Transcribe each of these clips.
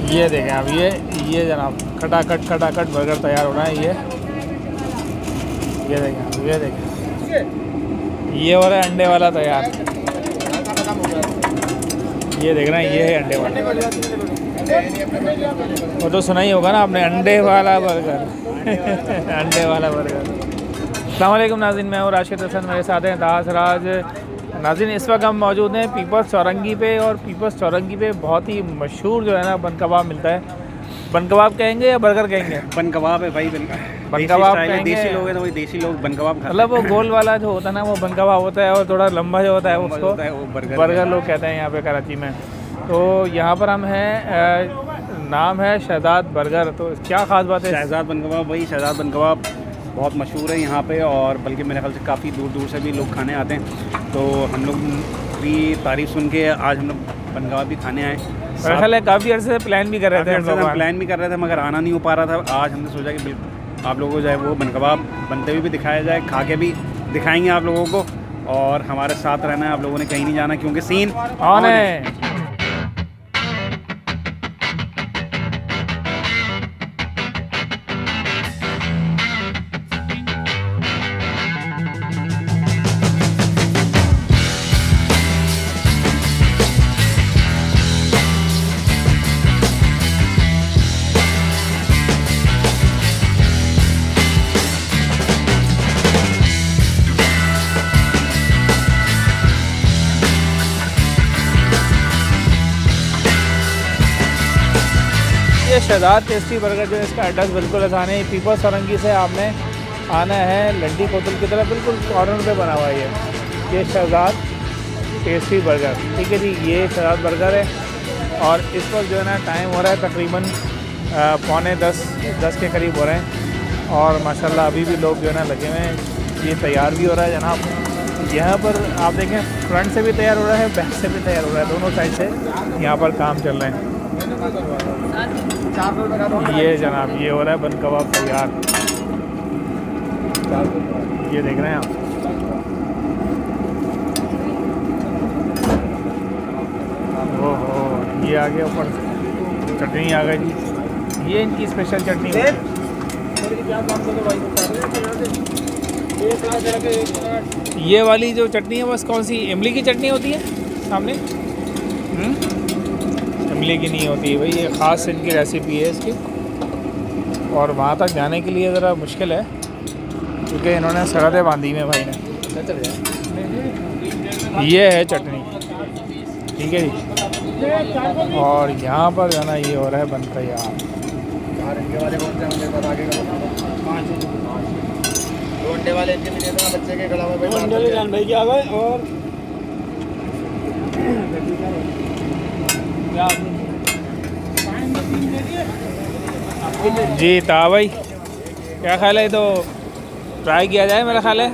ये देखें आप, ये जनाब खटाखट बर्गर तैयार हो रहा है। ये देखें आप, ये देखें, ये हो रहा है अंडे वाला तैयार। ये देख रहे हैं, ये है अंडे वाला। वो तो सुना ही होगा ना आपने, अंडे वाला बर्गर अंडे वाला बर्गर। अस्सलाम वालेकुम नाज़रीन, मैं हूँ राशिद हसन, मेरे साथ हैं दास राज। नाज़रीन, इस वक्त हम मौजूद हैं पीपल्स चौरंगी पे, और पीपल्स चौरंगी पे बहुत ही मशहूर जो है ना बन कबाब मिलता है। बन कबाब कहेंगे या बर्गर कहेंगे? बन कबाब है भाई, बन कबाब कहेंगे। देसी लोग हैं तो वही देसी लोग बन कबाब खाते हैं। मतलब वो गोल वाला जो होता है ना वो बन कबाब होता है, और थोड़ा लंबा जो होता है उसको बर्गर लोग कहते हैं यहाँ पे कराची में। तो यहाँ पर हम हैं, नाम है शहजाद बर्गर। तो क्या ख़ास बात है? शहजाद बन कबाब, वही शहजाद बन कबाब बहुत मशहूर है यहाँ पे, और बल्कि मेरे ख्याल से काफ़ी दूर दूर से भी लोग खाने आते हैं। तो हम लोग भी तारीफ़ सुन के आज हम लोग बन कबाब भी खाने आए। मेरा ख्याल है काफ़ी अर्से से प्लान भी कर रहे थे हम प्लान भी कर रहे थे, मगर आना नहीं हो पा रहा था। आज हमने सोचा कि बिल्कुल आप लोगों को जो है वो बन कबाब बनते हुए भी दिखाया जाए, खा के भी दिखाएंगे आप लोगों को, और हमारे साथ रहना है, आप लोगों ने कहीं नहीं जाना क्योंकि सीन ऑन है। ये शहजाद टेस्टी बर्गर जो है, इसका एड्रेस बिल्कुल आसान है। पीपल्स चौरंगी से आपने आना है लंडी कोतल की तरफ, बिल्कुल कॉर्नर पे बना हुआ है ये शहजाद टेस्टी बर्गर। ठीक है जी, ये शहजाद बर्गर है, और इस वक्त जो है ना टाइम हो रहा है तकरीबन 9:45 के करीब हो रहे हैं, और माशाल्लाह अभी भी लोग जो है ना लगे हुए हैं। ये तैयार भी हो रहा है जनाब। यहाँ पर आप देखें, फ्रंट से भी तैयार हो रहा है, बैक से भी तैयार हो रहा है, दोनों साइड से यहाँ पर काम चल रहे हैं। ये जनाब, ये हो रहा है बन कबाब तैयार। ये देख रहे हैं आप। ओहो, ये आ गया ऊपर, चटनी आ गई जी। ये इनकी स्पेशल चटनी है। ये वाली जो चटनी है बस कौन सी इमली की चटनी होती है सामने? इमली की नहीं होती है भाई, ये ख़ास इनकी रेसिपी है इसकी, और वहाँ तक जाने के लिए ज़रा मुश्किल है क्योंकि इन्होंने सरहदें बांधी में भाई ने। ये है चटनी, ठीक है जी, और यहाँ पर जो है ना ये हो रहा है बन तैयार। अंडे वाले इनके भी देना बच्चे के गला में जान भाई क्या गए। और जी ता भाई, क्या ख्याल है? तो ट्राई किया जाए, मेरा ख्याल है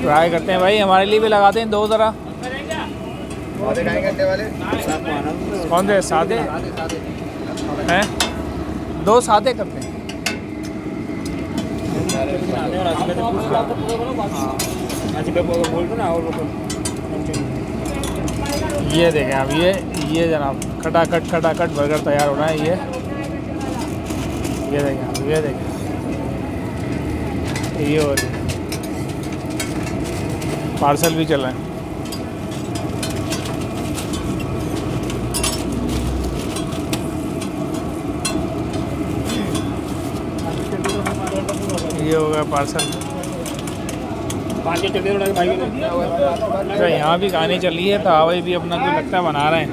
ट्राई करते हैं भाई, हमारे लिए भी लगाते हैं दो ज़रा। अंडे वाले कौन से सादे हैं? दो सादे करते हैं। ये देखें आप, ये जनाब खटाखट बर्गर तैयार हो रहा है। ये देखें आप, ये देखें, ये हो रही पार्सल भी चल रहा है। ये हो गया पार्सल। अच्छा, यहाँ भी कहानी चल रही है, तो भाई भी अपना कोई लगता है बना रहे हैं।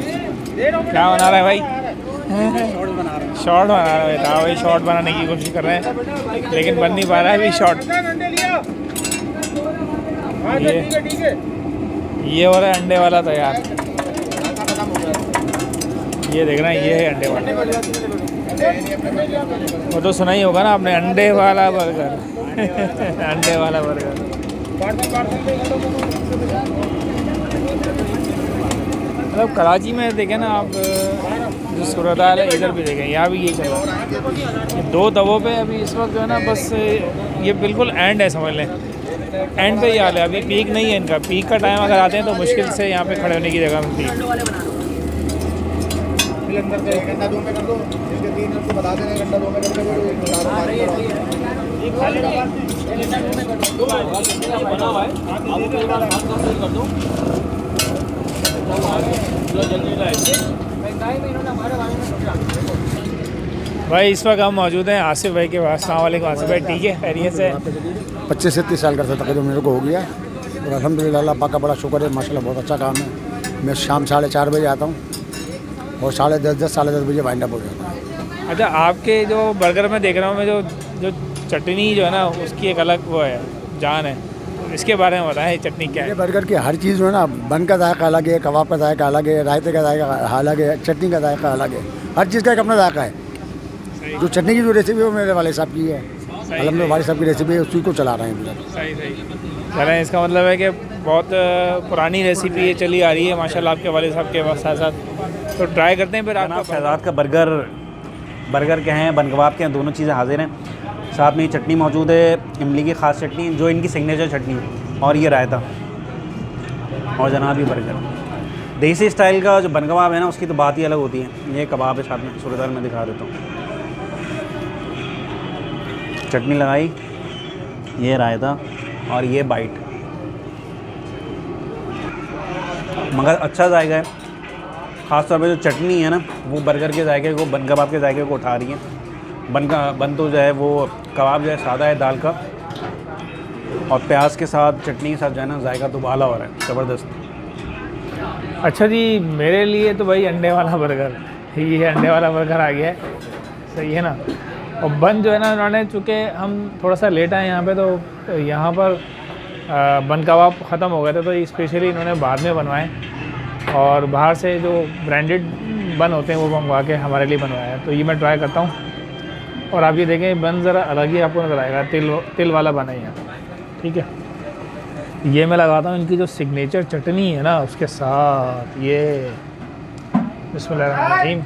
क्या बना रहा है भाई? शॉर्ट बना रहा है भाई, शॉर्ट बनाने की कोशिश कर रहे हैं, लेकिन बन नहीं पा रहा है अभी शॉर्ट। ये हो रहा है अंडे वाला तैयार। ये देख रहे हैं, ये है अंडे वाला। वो तो सुना ही होगा ना आपने, अंडे वाला बर्गर अंडे वाला बर्गर। मतलब कराची में देखें ना आप, जो सूरत हाल है इधर भी देखें, यहाँ भी यही चल रहा है। दो तवों पे अभी इस वक्त जो है ना, बस ये बिल्कुल एंड है, समझ लें एंड पे ही हाल है। अभी पीक नहीं है इनका, पीक का टाइम अगर आते हैं तो मुश्किल से यहाँ पे खड़े होने की जगह मिलती है। सिलेंडर का एक घंटा 2 में कर दो, इसके 3 है उसको बता देना, एक घंटा 2 में करके वो एक घंटा हमारे भाई इस वक्त हम मौजूद हैं आसिफ भाई के पास। अस्सलाम वालेकुम आसिफ भाई, ठीक है, खैरियत से? 25 से 30 साल का था तकरीबन मेरे को हो गया और अल्हम्दुलिल्लाह अल्लाह पाक का बड़ा शुक्र है, माशाल्लाह बहुत अच्छा काम है। मैं शाम 4:30 बजे आता हूँ और 10:30 साढ़े 10 बजे वाइंड अप हो जाता है। अच्छा, आपके जो बर्गर में देख रहा हूँ मैं, जो चटनी जो है ना उसकी एक अलग वो है, जान है, इसके बारे में बताएं चटनी क्या ये है? बर्गर की हर चीज़ जो है ना, बन का जायका अलग है, कबाब का जायका अलग है, रायते का जायका अलग है, चटनी का जायका अलग है, हर चीज़ का एक अपना जायका है। जो चटनी की जो रेसिपी है वो मेरे वाले साहब की है, अलहमदुलिल्लाह वाले साहब की रेसिपी है, उसी को चला रहे हैं। सही चलें, इसका मतलब है कि बहुत पुरानी रेसिपी है, चली आ रही है माशाल्लाह आपके वाले साहब के साथ साथ। तो ट्राई करते हैं फिर। जनाब शहजाद का बर्गर के हैं, बन कबाब के हैं, दोनों चीज़ें हाजिर हैं। साथ में ये चटनी मौजूद है, इमली की ख़ास चटनी जो इनकी सिग्नेचर चटनी है, और ये रायता, और जनाब ये बर्गर। देसी स्टाइल का जो बन कबाब है ना उसकी तो बात ही अलग होती है। ये कबाब है, साथ में सूरत में दिखा देता हूँ। चटनी लगाई, ये रायता और ये बाइट, मगर अच्छा जायका है। ख़ास तौर पे जो चटनी है ना वो बर्गर के जायके को, बन कबाब के जायके को उठा रही है। बन तो जो है वो कबाब जो है सादा है दाल का, और प्याज के साथ चटनी के साथ जो है ना जायका तो बाला हो रहा है, ज़बरदस्त। अच्छा जी, मेरे लिए तो भाई अंडे वाला बर्गर, ये अंडे वाला बर्गर आ गया है, सही है ना। और बन जो है ना, उन्होंने चूँकि हम थोड़ा सा लेट आए यहाँ पे, तो यहाँ पर बन कबाब ख़त्म हो गए थे, तो स्पेशली इन्होंने बाद में बनवाए, और बाहर से जो ब्रांडेड बन होते हैं वो मंगवा के हमारे लिए बनवाया है। तो ये मैं ट्राई करता हूँ, और आप ये देखें बन ज़रा अलग ही आपको नजर आएगा, तिल वाला बना ही है, ठीक है। ये मैं लगाता हूँ इनकी जो सिग्नेचर चटनी है ना उसके साथ, ये बिस्मिल्लाहिर्रहमानिर्रहीम।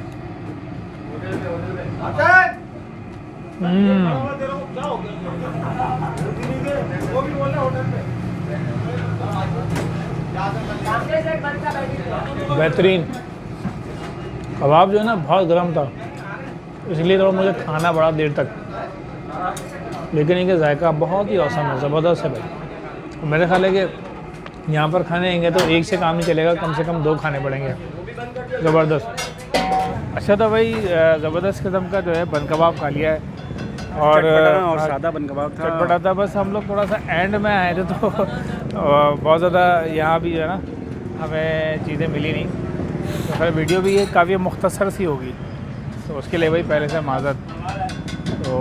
बेहतरीन कबाब जो है ना बहुत गर्म था, इसलिए थोड़ा मुझे खाना पड़ा देर तक, लेकिन इनका जायका बहुत ही औसम है, ज़बरदस्त है भाई। मेरे ख्याल है कि यहाँ पर खाने आएंगे तो एक से काम नहीं चलेगा, कम से कम 2 खाने पड़ेंगे, ज़बरदस्त। अच्छा तो भाई ज़बरदस्त किस्म का जो है बन कबाब खा लिया है, और सादा बन कबाब था, चटपटा था। बस हम लोग थोड़ा सा एंड में आए थे, तो बहुत ज़्यादा यहाँ भी जो है ना हमें चीज़ें मिली नहीं, तो फिर वीडियो भी ये काफ़ी मुख्तसर सी होगी, तो उसके लिए भाई पहले से माज़रत। तो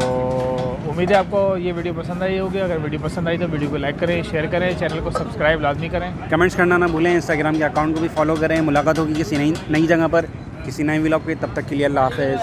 उम्मीद है आपको ये वीडियो पसंद आई होगी। अगर वीडियो पसंद आई तो वीडियो को लाइक करें, शेयर करें, चैनल को सब्सक्राइब लाजमी करें, कमेंट्स करना ना भूलें, इंस्टाग्राम के अकाउंट को भी फॉलो करें। मुलाकात होगी किसी नई जगह पर, किसी नए व्लॉग पे, तब तक के लिए अल्लाह हाफ़िज़।